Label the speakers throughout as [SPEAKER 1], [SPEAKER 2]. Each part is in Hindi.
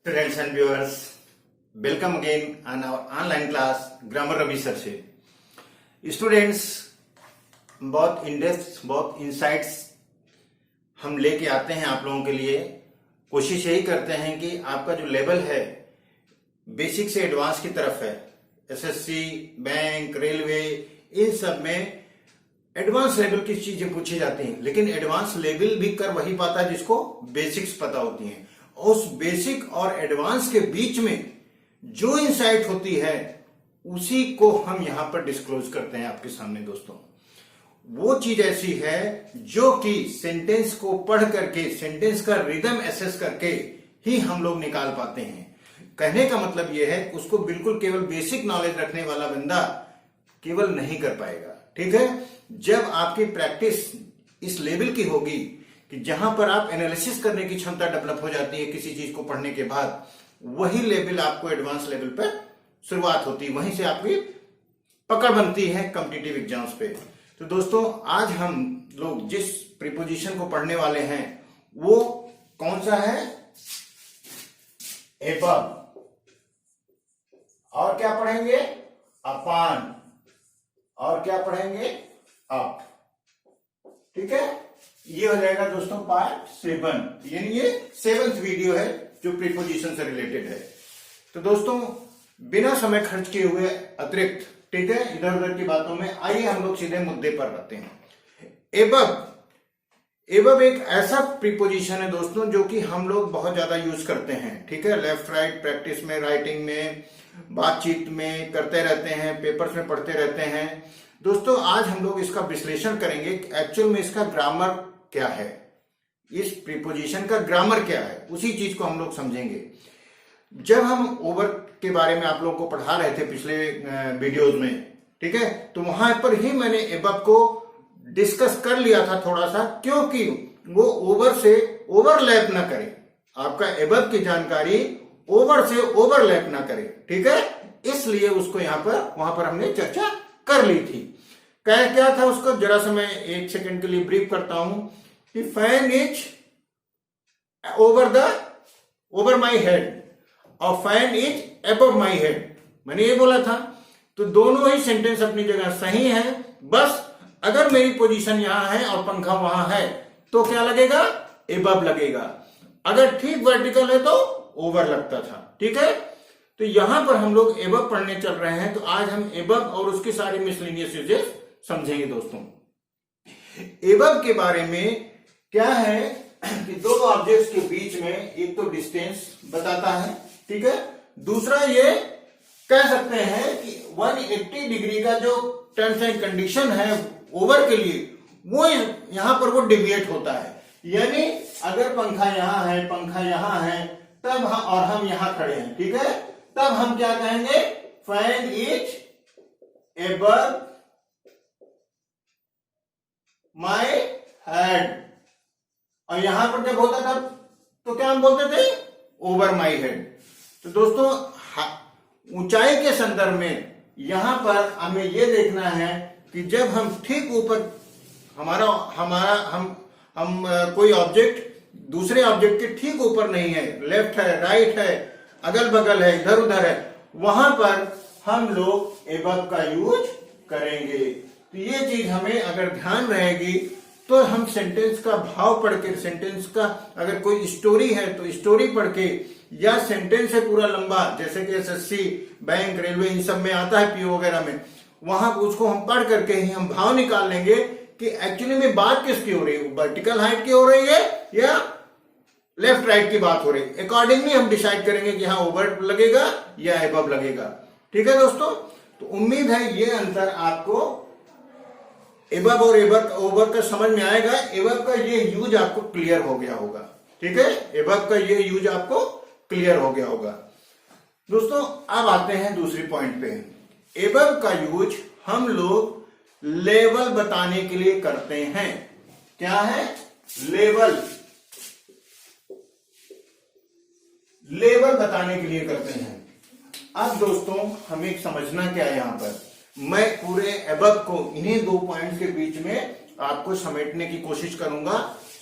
[SPEAKER 1] Students and viewers, welcome again on our online class Grammar Ravi Sir से। स्टूडेंट्स, बहुत इंडेप्थ बहुत इंसाइट्स हम लेके आते हैं आप लोगों के लिए। कोशिश यही करते हैं कि आपका जो लेवल है बेसिक से एडवांस की तरफ है, एसएससी, बैंक, रेलवे, इन सब में एडवांस लेवल की चीजें पूछी जाती हैं, लेकिन एडवांस लेवल भी कर वही पाता है जिसको बेसिक्स पता होती हैं। उस बेसिक और एडवांस के बीच में जो इंसाइट होती है उसी को हम यहां पर डिस्क्लोज करते हैं आपके सामने। दोस्तों, वो चीज ऐसी है जो कि सेंटेंस को पढ़ करके, सेंटेंस का रिदम एसेस करके ही हम लोग निकाल पाते हैं। कहने का मतलब यह है, उसको बिल्कुल केवल बेसिक नॉलेज रखने वाला बंदा केवल नहीं कर पाएगा। ठीक है, जब आपकी प्रैक्टिस इस लेवल की होगी कि जहां पर आप एनालिसिस करने की क्षमता डेवलप हो जाती है किसी चीज को पढ़ने के बाद, वही लेवल आपको एडवांस लेवल पर शुरुआत होती है, वहीं से आपकी पकड़ बनती है कॉम्पिटिटिव एग्जाम्स पे। तो दोस्तों, आज हम लोग जिस प्रीपोजिशन को पढ़ने वाले हैं वो कौन सा है? एबव। और क्या पढ़ेंगे? अपॉन। और क्या पढ़ेंगे? अप। ठीक है, ये हो जाएगा दोस्तों पार्ट 7, यानी ये 7th वीडियो है जो प्रीपोजिशन से रिलेटेड है। तो दोस्तों, बिना समय खर्च किए हुए अतिरिक्त, ठीक है, इधर उधर की बातों में, आइए हम लोग सीधे मुद्दे पर आते हैं। एबव। एबव एक ऐसा प्रीपोजिशन है दोस्तों जो कि हम लोग बहुत ज्यादा यूज करते हैं। ठीक है, लेफ्ट राइट प्रैक्टिस में, राइटिंग में, बातचीत में करते रहते हैं, पेपर्स में पढ़ते रहते हैं। दोस्तों, आज हम लोग इसका विश्लेषण करेंगे एक्चुअल में इसका ग्रामर क्या है, इस प्रीपोजिशन का ग्रामर क्या है, उसी चीज को हम लोग समझेंगे। जब हम ओवर के बारे में आप लोगों को पढ़ा रहे थे पिछले वीडियोज में, ठीक है, तो वहां पर ही मैंने एबव को डिस्कस कर लिया था थोड़ा सा, क्योंकि वो ओवर से ओवरलैप ना करे, आपका एबव की जानकारी ओवर से ओवरलैप ना करे। ठीक है, इसलिए उसको यहां पर वहां पर हमने चर्चा कर ली थी। क्या था उसको, जरा सा मैं 1 सेकंड के लिए ब्रीफ करता हूं कि fan is over my head और fan is above my head, मैंने ये बोला था। तो दोनों ही सेंटेंस अपनी जगह सही है, बस अगर मेरी पोजीशन यहां है और पंखा वहां है तो क्या लगेगा? एबव लगेगा। अगर ठीक वर्टिकल है तो ओवर लगता था। ठीक है, तो यहां पर हम लोग एबव पढ़ने चल रहे हैं, तो आज हम एबव और उसकी सारी मिसलेनियस यूजेस समझेंगे। दोस्तों, एबव के बारे में क्या है कि दो ऑब्जेक्ट्स के बीच में एक तो डिस्टेंस बताता है, ठीक है, दूसरा ये कह सकते हैं कि 180 डिग्री का जो टर्म्स एंड कंडीशन है ओवर के लिए, वो यहां पर वो डिविएट होता है। यानी अगर पंखा यहां है, पंखा यहां है, तब और हम यहां खड़े हैं, ठीक है, तब हम क्या कहेंगे? Fan is above my head. और यहां पर जब होता था तो क्या हम बोलते थे? Over my head. तो दोस्तों, ऊंचाई के संदर्भ में यहां पर हमें यह देखना है कि जब हम ठीक ऊपर हम कोई ऑब्जेक्ट दूसरे ऑब्जेक्ट के ठीक ऊपर नहीं है, लेफ्ट है, राइट है, अगल बगल है, इधर उधर है, वहां पर हम लोग एबव का यूज करेंगे। तो ये चीज हमें अगर ध्यान रहेगी तो हम सेंटेंस का भाव पढ़ के, सेंटेंस का अगर कोई स्टोरी है तो स्टोरी पढ़ के, या सेंटेंस है पूरा लंबा, जैसे कि एसएससी, बैंक, रेलवे, इन सब में आता है, पीओ वगैरह में, वहां उसको हम पढ़ करके ही हम भाव निकाल लेंगे कि एक्चुअली में बात किसकी हो रही है, वर्टिकल हाइट की हो रही है या लेफ्ट राइट की बात हो रही है। अकॉर्डिंगली हम डिसाइड करेंगे कि हाँ ओवर लगेगा या एबव लगेगा। ठीक है दोस्तों, तो उम्मीद है ये अंतर आपको एबव और ओवर का समझ में आएगा। एबव का ये यूज आपको क्लियर हो गया होगा। ठीक है, एबव का ये यूज आपको क्लियर हो गया होगा। दोस्तों, अब आते हैं दूसरी पॉइंट पे। एबव का यूज हम लोग लेवल बताने के लिए करते हैं। क्या है? लेवल। लेवल बताने के लिए करते हैं। अब दोस्तों, हमें समझना क्या है यहां पर, मैं पूरे एबव को इन्हीं 2 पॉइंट्स के बीच में आपको समेटने की कोशिश करूंगा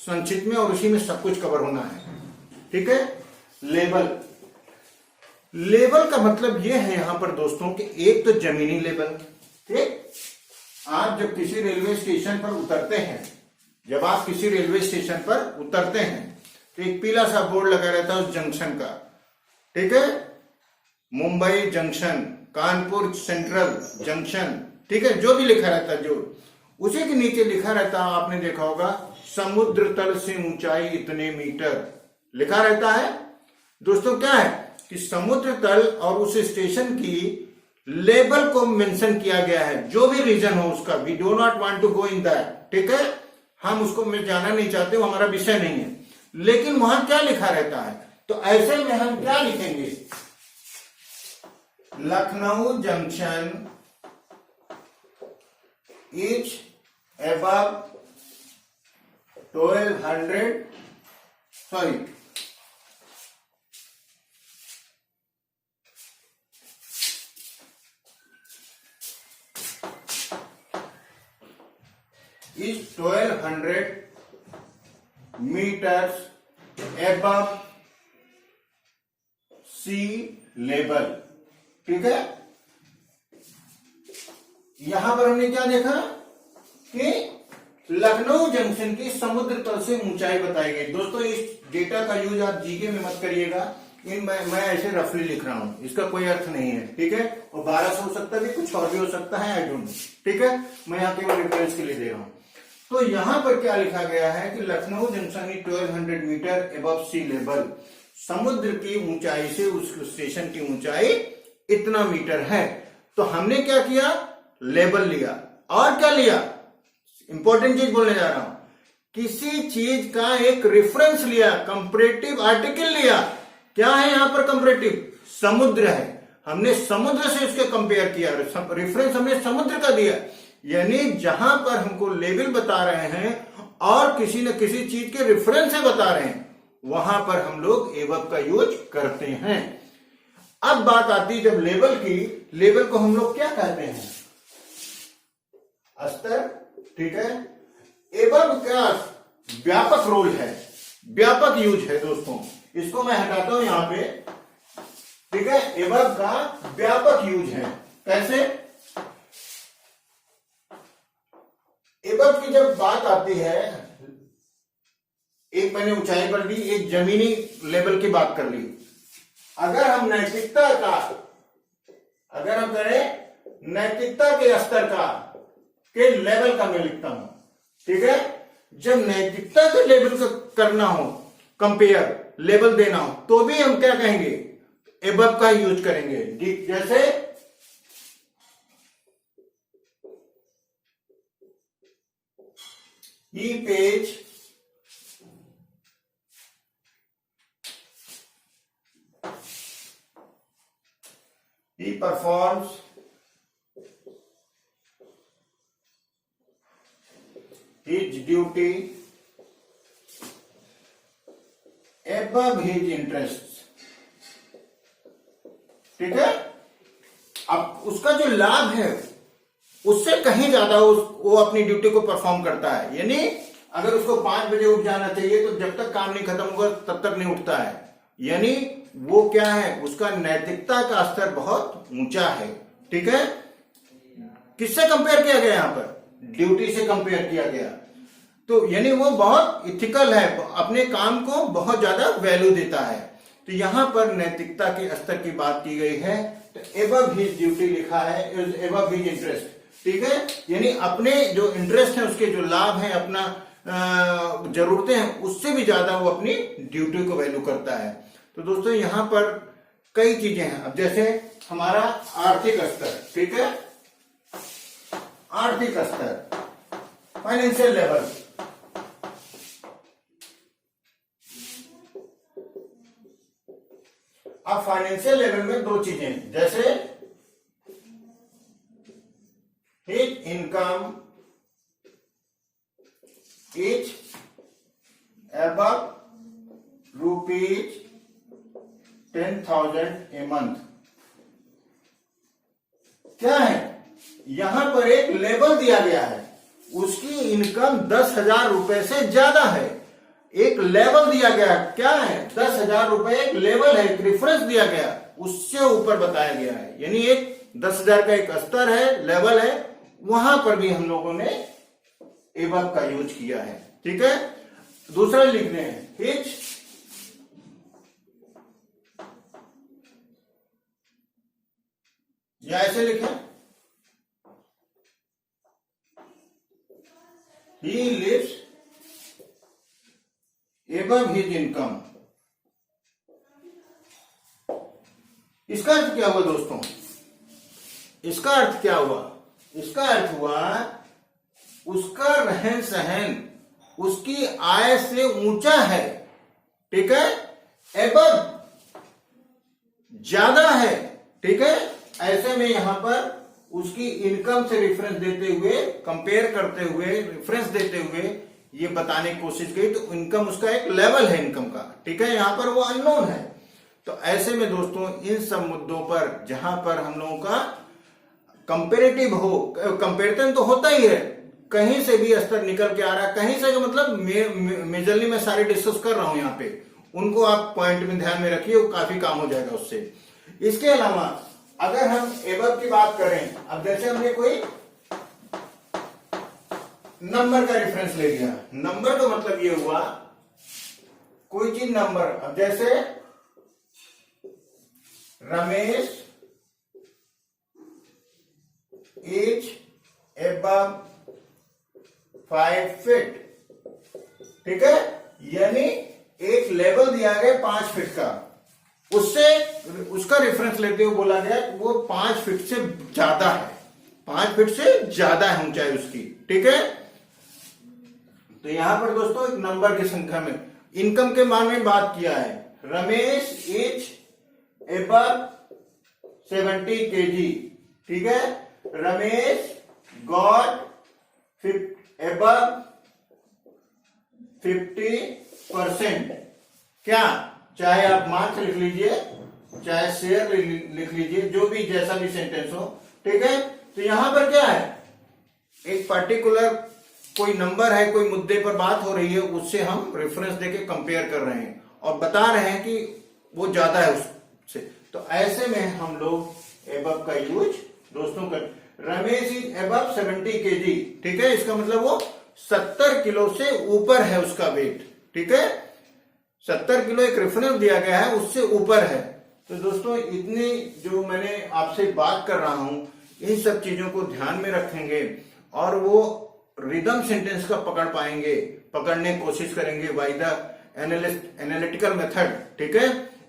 [SPEAKER 1] संक्षिप्त में, और उसी में सब कुछ कवर होना है। ठीक है, लेवल। लेवल का मतलब यह है यहां पर दोस्तों कि एक तो जमीनी लेवल, ठीक, आप जब किसी रेलवे स्टेशन पर उतरते हैं, जब आप किसी रेलवे स्टेशन पर उतरते हैं तो एक पीला सा बोर्ड लगा रहता है उस जंक्शन का, ठीक है, Mumbai junction, Kanpur central junction, ठीक है, जो भी लिखा रहता है, जो उसी के नीचे लिखा रहता है, आपने देखा होगा समुद्र तल से ऊंचाई इतने मीटर लिखा रहता है। दोस्तों क्या है कि समुद्र तल और उस स्टेशन की लेवल को मेंशन किया गया है, जो भी रीजन हो उसका, we do not want to go in that, ठीक है, हम उसको में जाना नहीं चाहते, वो हमारा विषय नहीं है, लेकिन वहां क्या लिखा रहता है, तो ऐसे में हम क्या लिखेंगे, Lucknow junction is above 1200 sorry is 1200 meters above sea level, ठीक है। यहां पर हमने क्या देखा कि लखनऊ जंक्शन की समुद्र तल से ऊंचाई बताई गई। दोस्तों इस डेटा का यूज आप जीके में मत करिएगा, मैं ऐसे रफली लिख रहा हूं, इसका कोई अर्थ नहीं है, ठीक है, और 1200 हो सकता है, कुछ और भी हो सकता है, आई डोंट नो, ठीक है, मैं यहाँ केवल रेफरेंस के लिए दे रहा हूं। तो यहां पर क्या लिखा गया है कि लखनऊ जंक्शन की 1200 मीटर एबव सी लेवल, समुद्र की ऊंचाई से उस स्टेशन की ऊंचाई इतना मीटर है। तो हमने क्या किया, लेवल लिया, और क्या लिया, इंपॉर्टेंट चीज बोलने जा रहा हूं, किसी चीज का एक रेफरेंस लिया, कंपैरेटिव आर्टिकल लिया। क्या है यहां पर कंपैरेटिव, समुद्र है, हमने समुद्र से उसके कंपेयर किया, रेफरेंस हमने समुद्र का दिया, यानी जहां पर हमको लेवल बता रहे हैं और किसी न किसी चीज के रेफरेंस से बता रहे हैं, वहां पर हम लोग एबव का यूज करते हैं। अब बात आती है जब लेवल की, लेवल को हम लोग क्या कहते हैं, स्तर, ठीक है। एबव का व्यापक रोल है, व्यापक यूज है दोस्तों, इसको मैं हटाता हूं यहां पे, ठीक है। एबव का व्यापक यूज है, कैसे, एबव की जब बात आती है, एक मैंने ऊंचाई पर ली, एक जमीनी लेवल की बात कर ली। अगर हम नैतिकता का, अगर हम करें नैतिकता के स्तर का, के लेवल का मैं लिखता हूं, ठीक है। जब नैतिकता के लेवल का करना हो, कंपेयर, लेवल देना हो, तो भी हम क्या कहेंगे, एबव का यूज करेंगे। जैसे ही page he performs his duty above his interests, ठीक है। अब उसका जो लाभ है उससे कहीं ज्यादा वो अपनी ड्यूटी को परफॉर्म करता है, यानी अगर उसको 5 बजे उठ जाना चाहिए तो जब तक काम नहीं खत्म होगा तब तक नहीं उठता है, यानी वो क्या है, उसका नैतिकता का स्तर बहुत ऊंचा है, ठीक है। किससे कंपेयर किया गया, यहां पर ड्यूटी से कंपेयर किया गया, तो यानी वो बहुत इथिकल है, अपने काम को बहुत ज्यादा वैल्यू देता है। तो यहां पर नैतिकता के स्तर की बात की गई है, तो एबव हिज ड्यूटी लिखा है, एबव हिज इंटरेस्ट, ठीक है, यानी अपने जो इंटरेस्ट है, उसके जो लाभ है, अपना जरूरतें हैं, उससे भी ज्यादा वो अपनी ड्यूटी को वैल्यू करता है। तो दोस्तों यहां पर कई चीजें हैं, अब जैसे हमारा आर्थिक स्तर, ठीक है, आर्थिक स्तर, फाइनेंशियल लेवल, अब फाइनेंशियल लेवल में 2 चीजें, जैसे his income is above rupees 10,000 a month. क्या है, यहां पर एक लेवल दिया गया है, उसकी इनकम 10,000 रुपए से ज्यादा है, एक लेवल दिया गया, क्या है 10,000 रुपए एक लेवल है, एक रेफरेंस दिया गया, उससे ऊपर बताया गया है, यानी एक 10,000 का एक स्तर है, लेवल है, वहां पर भी हम लोगों ने एबव का यूज किया है। ठीक है, दूसरा लिख रहे हैं हिच या ऐसे लिखें he lives above his income. इसका अर्थ क्या हुआ दोस्तों? इसका अर्थ क्या हुआ? इसका अर्थ हुआ उसका रहन सहन उसकी आय से ऊंचा है। ठीक है, एबव ज्यादा है। ठीक है, ऐसे में यहां पर उसकी इनकम से रेफरेंस देते हुए, कंपेयर करते हुए, रेफरेंस देते हुए ये बताने की कोशिश की, तो इनकम उसका एक लेवल है इनकम का। ठीक है, यहां पर वो अननोन है। तो ऐसे में दोस्तों इन सब मुद्दों पर जहां पर हम लोगों का कंपेरेटिव हो, कंपेरिजन तो होता ही है, कहीं से भी स्तर निकल के आ रहा है, कहीं से, मतलब मेजरली मैं सारे डिस्कस कर रहा हूं यहाँ पे, उनको आप पॉइंट में ध्यान में रखिए, वो काफी काम हो जाएगा उससे। इसके अलावा अगर हम एबव की बात करें, अब जैसे हमने कोई नंबर का रेफरेंस ले लिया, नंबर का मतलब ये हुआ कोई चीज नंबर, अब जैसे रमेश इज एबव 5 फीट। ठीक है, यानी एक लेवल दिया गया 5 फीट का, उससे उसका रेफरेंस लेते हुए बोला गया कि वो 5 फीट से ज्यादा है, 5 फीट से ज्यादा है ऊंचाई उसकी। ठीक है, तो यहां पर दोस्तों एक नंबर की संख्या में इनकम के मान में बात किया है। Ramesh is above 70 kg। ठीक है, रमेश गॉट एबव 50%। क्या, चाहे आप मार्क्स लिख लीजिए, चाहे शेयर लिख लीजिए, जो भी जैसा भी सेंटेंस हो। ठीक है, तो यहां पर क्या है, एक पर्टिकुलर कोई नंबर है, कोई मुद्दे पर बात हो रही है, उससे हम रेफरेंस देके कंपेयर कर रहे हैं और बता रहे हैं कि वो ज्यादा है उससे। तो ऐसे में हम लोग एबव का यूज दोस्तों कर, रमेश इज एबव 70 kg। ठीक है, इसका मतलब वो 70 किलो से ऊपर है उसका वेट। ठीक है, 70 किलो एक रेफरेंस दिया गया है, उससे ऊपर है। तो दोस्तों इतनी जो मैंने आपसे बात कर रहा हूं, इन सब चीजों को ध्यान में रखेंगे और वो रिदम सेंटेंस का पकड़ पाएंगे, पकड़ने की कोशिश करेंगे बाय द एनालिटिकल मेथड। ठीक है,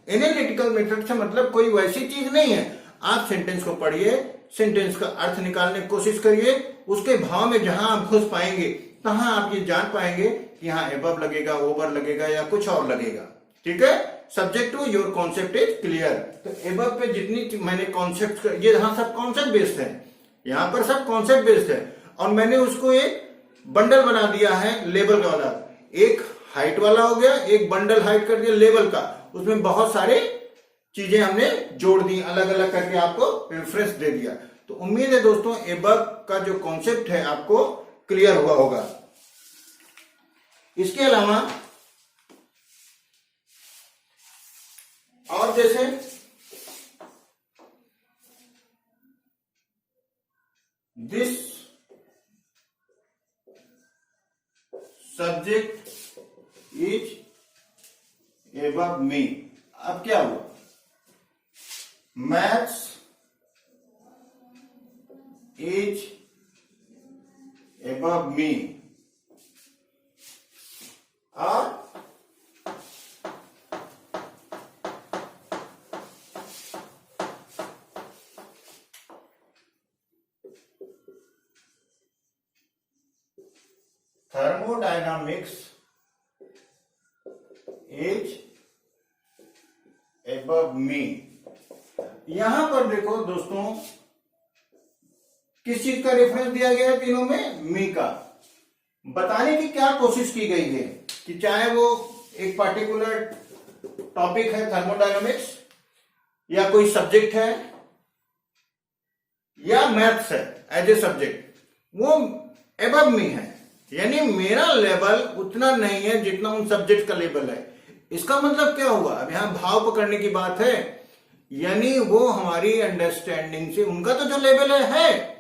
[SPEAKER 1] एनालिटिकल मेथड से मतलब कोई वैसी चीज नहीं है, आप सेंटेंस को पढ़िए, सेंटेंस का अर्थ निकालने की कोशिश करिए, उसके भाव में जहां आप घुस पाएंगे तहां आप ये जान पाएंगे कि यहाँ एबव लगेगा, ओवर लगेगा या कुछ और लगेगा। ठीक है, subject to your concept is clear. तो एबव पे जितनी मैंने कॉन्सेप्ट, ये यहां सब कॉन्सेप्ट बेस्ड है, यहां पर सब कॉन्सेप्ट बेस्ड है, और मैंने उसको एक बंडल बना दिया है लेवल का वाला, एक हाइट वाला हो गया, एक बंडल हाइट कर दिया लेवल का, उसमें बहुत सारे चीजें हमने जोड़ दी, अलग अलग करके आपको रेफरेंस दे दिया। तो उम्मीद है दोस्तों एबव का जो कॉन्सेप्ट है आपको क्लियर हुआ होगा। इसके अलावा और जैसे दिस सब्जेक्ट इज एबव मी, अब क्या हुआ, मैथ्स इज एबव मी, और thermodynamics is above me। यहां पर देखो दोस्तों किस चीज का रेफरेंस दिया गया है तीनों में, मी का। बताने की क्या कोशिश की गई है कि चाहे वो एक पर्टिकुलर टॉपिक है थर्मोडायनामिक्स, या कोई सब्जेक्ट है, या मैथ्स है एज ए सब्जेक्ट, वो एबव मी है। यानी मेरा लेवल उतना नहीं है जितना उन सब्जेक्ट का लेवल है। इसका मतलब क्या हुआ, अब यहां भाव पकड़ने की बात है, यानी वो हमारी अंडरस्टैंडिंग से, उनका तो जो लेवल है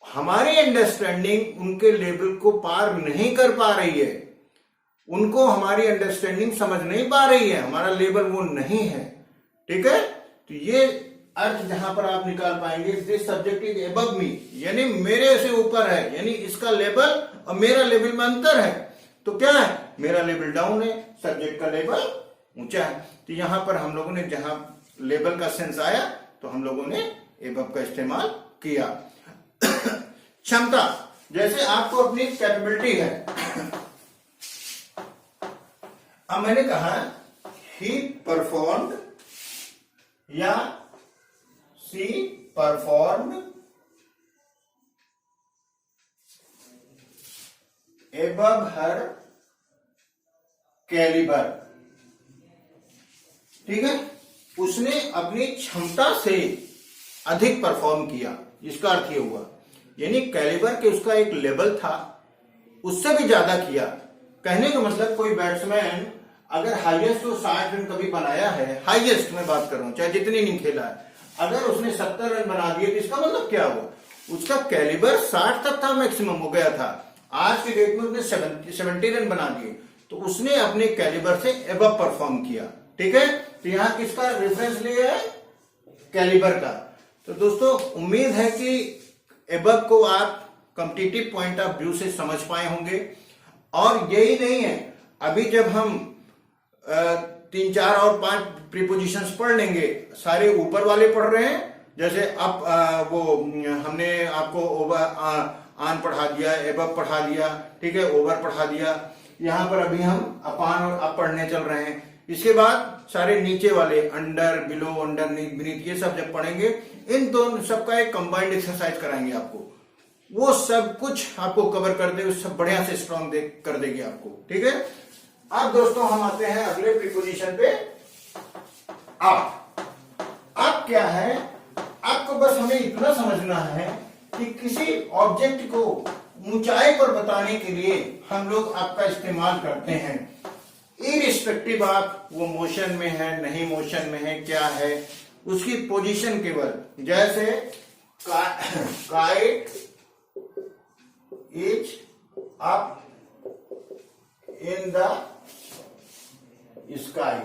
[SPEAKER 1] हमारी अंडरस्टैंडिंग उनके लेवल को पार नहीं कर पा रही है, उनको हमारी अंडरस्टैंडिंग समझ नहीं पा रही है, हमारा लेवल वो नहीं है। ठीक है, तो ये अर्थ जहां पर आप निकाल पाएंगे, दिस सब्जेक्ट इज अबव मी, यानी मेरे से ऊपर है, यानी इसका लेवल और मेरा लेवल में अंतर है। तो क्या है, मेरा लेवल डाउन है, सब्जेक्ट का लेवल ऊंचा है। तो यहां पर हम लोगों ने जहां लेवल का सेंस आया तो हम लोगों ने अबव का इस्तेमाल किया। क्षमता, जैसे आपको अपनी कैपेबिलिटी है, अब मैंने कहा ही परफॉर्म्ड या सी परफॉर्म्ड above her कैलिबर। ठीक है, उसने अपनी क्षमता से अधिक परफॉर्म किया, इसका अर्थ ये हुआ, यानी कैलिबर के उसका एक लेवल था, उससे भी ज्यादा किया। कहने का मतलब कोई बैट्समैन अगर हाईएस्ट तो 60 रन कभी बनाया है, हाईएस्ट मैं बात कर रहा हूं, चाहे जितनी नहीं खेला है, अगर उसने 70 रन बना दिए तो इसका मतलब क्या हुआ, उसका कैलिबर 60 तक था, मैक्सिमम हो गया था। आज के डेट में उसने 70 रन बना दिए, तो उसने अपने कैलिबर से अबव परफॉर्म किया। ठीक है, तो यहां किसका रेफरेंस लिया है, कैलिबर का। तो दोस्तों उम्मीद है कि अबव को आप कॉम्पिटिटिव पॉइंट ऑफ व्यू से समझ पाए होंगे। और यही नहीं है, अभी जब हम 3, 4 और 5 प्रीपोजिशंस पढ़ लेंगे, सारे ऊपर वाले पढ़ रहे हैं, जैसे अब वो हमने आपको ओवर आन पढ़ा दिया, एबव पढ़ा दिया, ठीक है, ओवर पढ़ा दिया, यहां पर अभी हम अपान और अप पढ़ने चल रहे हैं। इसके बाद सारे नीचे वाले अंडर, बिलो, अंडर, बीनीथ, ये सब जब पढ़ेंगे, इन दोनों सबका एक कंबाइंड एक्सरसाइज कराएंगे आपको, वो सब कुछ आपको कवर कर दे, सब बढ़िया से स्ट्रॉन्ग कर देगी आपको। ठीक है, अब दोस्तों हम आते हैं अगले प्रीपोजिशन पे। अब क्या है, आपको बस हमें इतना समझना है कि किसी ऑब्जेक्ट को ऊंचाई पर बताने के लिए हम लोग आपका इस्तेमाल करते हैं, इरिस्पेक्टिव आप वो मोशन में है, नहीं मोशन में है, क्या है उसकी पोजीशन केवल, जैसे kite is up in the sky.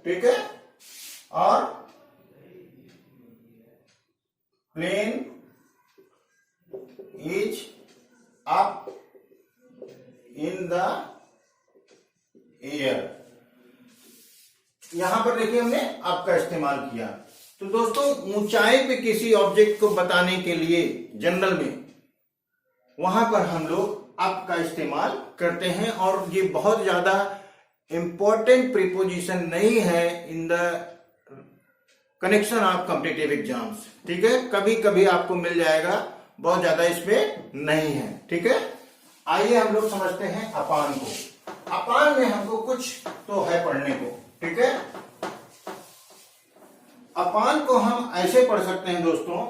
[SPEAKER 1] ठीक है, और plane is up in the air. यहां पर देखिए हमने आपका इस्तेमाल किया। तो दोस्तों ऊंचाई पे किसी ऑब्जेक्ट को बताने के लिए जनरल में वहां पर हम लोग अप का इस्तेमाल करते हैं, और ये बहुत ज्यादा इंपॉर्टेंट प्रीपोजिशन नहीं है in the connection of competitive exams. ठीक है, कभी कभी आपको मिल जाएगा, बहुत ज्यादा इसमें नहीं है। ठीक है, आइए हम लोग समझते हैं अपान को। अपान में हमको कुछ तो है पढ़ने को। ठीक है, अपान को हम ऐसे पढ़ सकते हैं दोस्तों,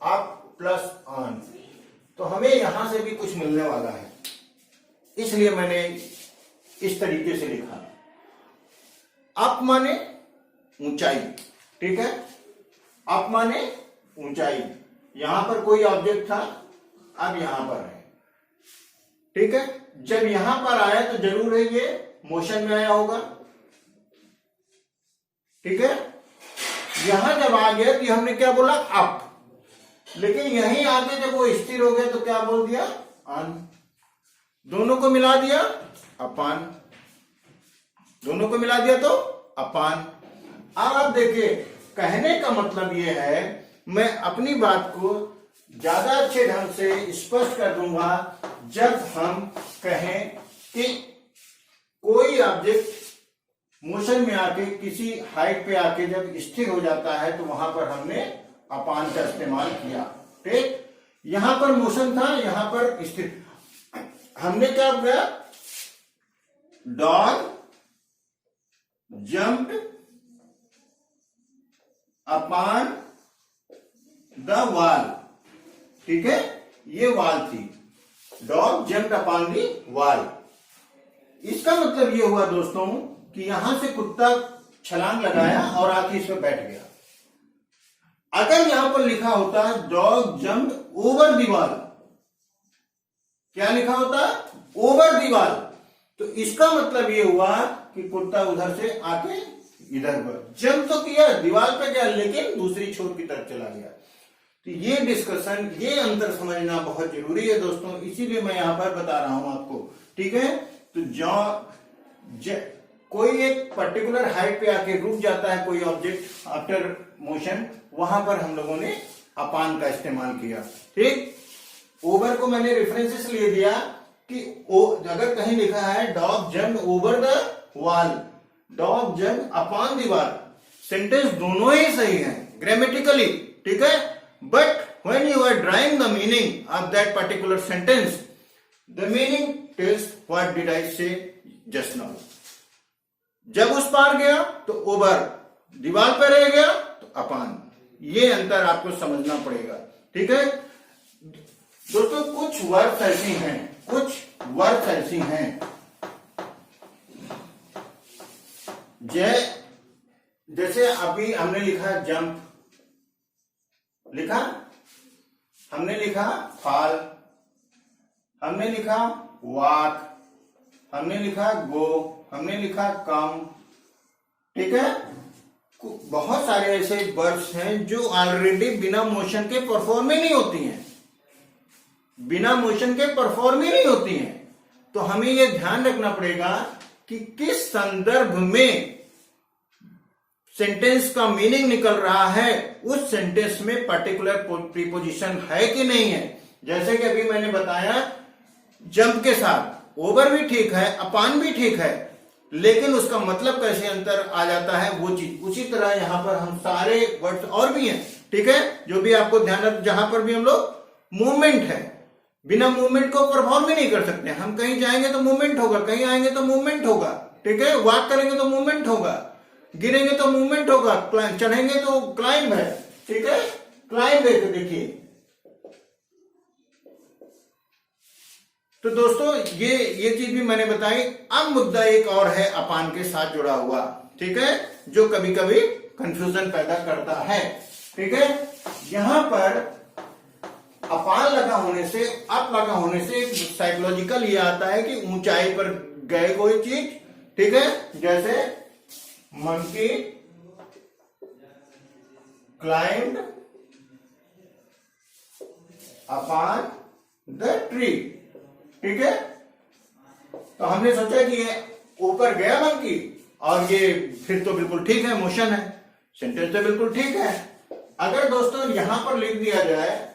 [SPEAKER 1] अप प्लस ऑन, तो हमें यहां से भी कुछ मिलने वाला है, इसलिए मैंने इस तरीके से लिखा। अप माने ऊंचाई। ठीक है, अप माने ऊंचाई, यहां पर कोई ऑब्जेक्ट था, अब यहां पर है। ठीक है, जब यहां पर आया तो जरूर है ये मोशन में आया होगा। ठीक है, यहां जब आ गया तो हमने क्या बोला, अप, लेकिन यहीं आके जब वो स्थिर हो गया तो क्या बोल दिया, ऑन। दोनों को मिला दिया अपान, दोनों को मिला दिया तो अपान। अब आप देखिए, कहने का मतलब यह है, मैं अपनी बात को ज्यादा अच्छे ढंग से स्पष्ट कर दूंगा जब हम कहें कि कोई ऑब्जेक्ट मोशन में आके किसी हाइट पे आके जब स्थिर हो जाता है तो वहां पर हमने अपान का इस्तेमाल किया। ठीक, यहां पर मोशन था, यहां पर स्थिर, हमने क्या किया, dog jumped upon the wall. ठीक है, ये वॉल थी, dog jumped upon the wall. इसका मतलब ये हुआ दोस्तों कि यहां से कुत्ता छलांग लगाया और आके इस पर बैठ गया। अगर यहां पर लिखा होता dog jumped over the wall, क्या लिखा होता, ओवर दी वॉल, तो इसका मतलब ये हुआ कि कुत्ता उधर से आके इधर पर जंप तो किया, दीवार पे गया, लेकिन दूसरी छोर की तरफ चला गया। तो ये डिस्कशन, ये अंतर समझना बहुत जरूरी है दोस्तों, इसीलिए मैं यहां पर बता रहा हूं आपको, ठीक है। तो कोई एक पर्टिकुलर हाइट पे आके रुक जाता है कोई ऑब्जेक्ट आफ्टर मोशन, वहां पर हम लोगों ने अपान का इस्तेमाल किया, ठीक। ओवर को मैंने रेफरेंसेस लिए दिया कि अगर कहीं लिखा है dog jump over the wall, dog jump upon the wall, sentence दोनों ही सही है ग्रामेटिकली, ठीक है, but when you are drawing the meaning of that particular sentence, the meaning tells what did I say just now. जब उस पार गया तो ओवर, दीवार पर रह गया तो अपॉन, ये अंतर आपको समझना पड़ेगा, ठीक है दोस्तों। कुछ वर्ड्स ऐसी हैं, कुछ वर्ड्स ऐसी हैं जैसे अभी हमने लिखा जंप, लिखा, हमने लिखा फॉल, हमने लिखा वॉक, हमने लिखा गो, हमने लिखा कम, ठीक है। बहुत सारे ऐसे वर्ड्स हैं जो ऑलरेडी बिना मोशन के परफॉर्म ही नहीं होती हैं, बिना मोशन के परफॉर्म ही नहीं होती हैं। तो हमें यह ध्यान रखना पड़ेगा कि किस संदर्भ में सेंटेंस का मीनिंग निकल रहा है, उस सेंटेंस में पर्टिकुलर प्रीपोजिशन है कि नहीं है। जैसे कि अभी मैंने बताया जंप के साथ ओवर भी ठीक है, अपान भी ठीक है, लेकिन उसका मतलब कैसे अंतर आ जाता है वो चीज। उसी तरह यहां पर हम सारे वर्ड्स और भी हैं, ठीक है, जो भी आपको ध्यान रख, जहां पर भी हम लोग मूवमेंट है, बिना मूवमेंट को परफॉर्म ही नहीं कर सकते। हम कहीं जाएंगे तो मूवमेंट होगा, कहीं आएंगे तो मूवमेंट होगा, ठीक है, वॉक करेंगे तो मूवमेंट होगा, गिरेंगे तो मूवमेंट होगा, चढ़ेंगे तो क्लाइंब है, ठीक है, क्लाइंब है। तो देखिए, तो दोस्तों ये चीज भी मैंने बताई। अब मुद्दा एक और है अपान के साथ जुड़ा हुआ, ठीक है, जो कभी कभी कंफ्यूजन पैदा करता है, ठीक है। यहां पर अपान लगा होने से, अप लगा होने से साइकोलॉजिकल ये आता है कि ऊंचाई पर गए कोई चीज, ठीक है, जैसे monkey climbed upon the tree, ठीक है। तो हमने सोचा कि ये ऊपर गया मंकी और ये फिर तो बिल्कुल ठीक है, मोशन है, सेंटेंस तो बिल्कुल ठीक है। अगर दोस्तों यहां पर लिख दिया जाए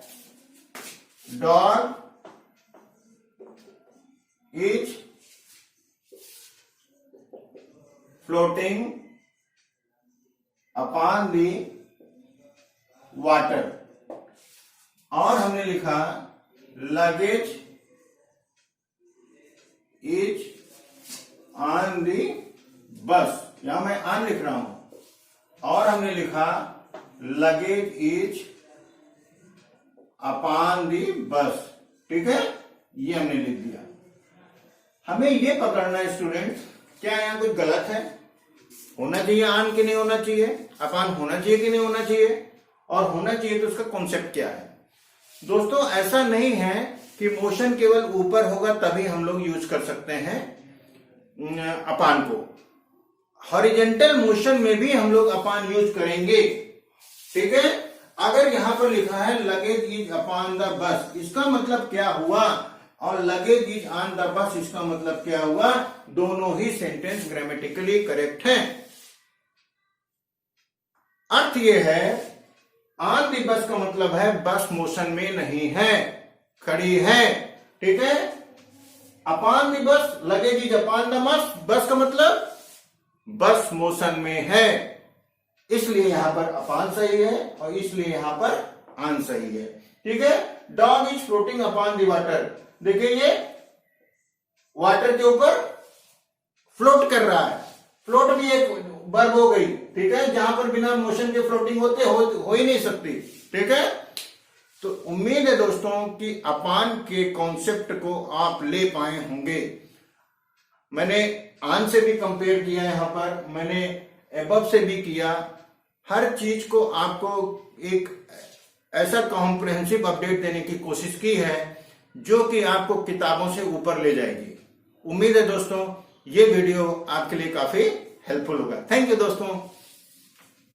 [SPEAKER 1] dog is floating upon the water, और हमने लिखा लगेज इज ऑन दी बस, यहां मैं ऑन लिख रहा हूं, और हमने लिखा लगेज इज अपॉन दी बस, ठीक है, ये हमने लिख दिया। हमें ये पकड़ना है स्टूडेंट्स, क्या यहां कुछ गलत है, होना चाहिए ऑन कि नहीं होना चाहिए, अपॉन होना चाहिए कि नहीं होना चाहिए, और होना चाहिए तो उसका कॉन्सेप्ट क्या है। दोस्तों ऐसा नहीं है कि मोशन केवल ऊपर होगा तभी हम लोग यूज कर सकते हैं अपान को, हॉरिजेंटल मोशन में भी हम लोग अपान यूज करेंगे, ठीक है। अगर यहां पर लिखा है luggage is upon the bus, इसका मतलब क्या हुआ, और luggage is on the bus इसका मतलब क्या हुआ, दोनों ही सेंटेंस ग्रामेटिकली करेक्ट हैं। अर्थ यह है ऑन द बस का मतलब है बस मोशन में नहीं है, खड़ी है, ठीक है। Upon the bus, luggage is upon the bus का मतलब बस मोशन में है, इसलिए यहां पर अपॉन सही है और इसलिए यहां पर ऑन सही है, ठीक है। Dog is floating upon the water, देखिए ये वाटर के ऊपर फ्लोट कर रहा है, फ्लोट भी एक वर्ब हो गई, ठीक है, जहां पर बिना मोशन के फ्लोटिंग हो ही नहीं सकती, ठीक है। तो उम्मीद है दोस्तों कि अपान के कॉन्सेप्ट को आप ले पाए होंगे। मैंने आन से भी कंपेयर किया, यहां पर मैंने एबव से भी किया। हर चीज को आपको एक ऐसा कॉम्प्रिहेंसिव अपडेट देने की कोशिश की है जो कि आपको किताबों से ऊपर ले जाएगी। उम्मीद है दोस्तों ये वीडियो आपके लिए काफी हेल्पफुल होगा। थैंक यू दोस्तों।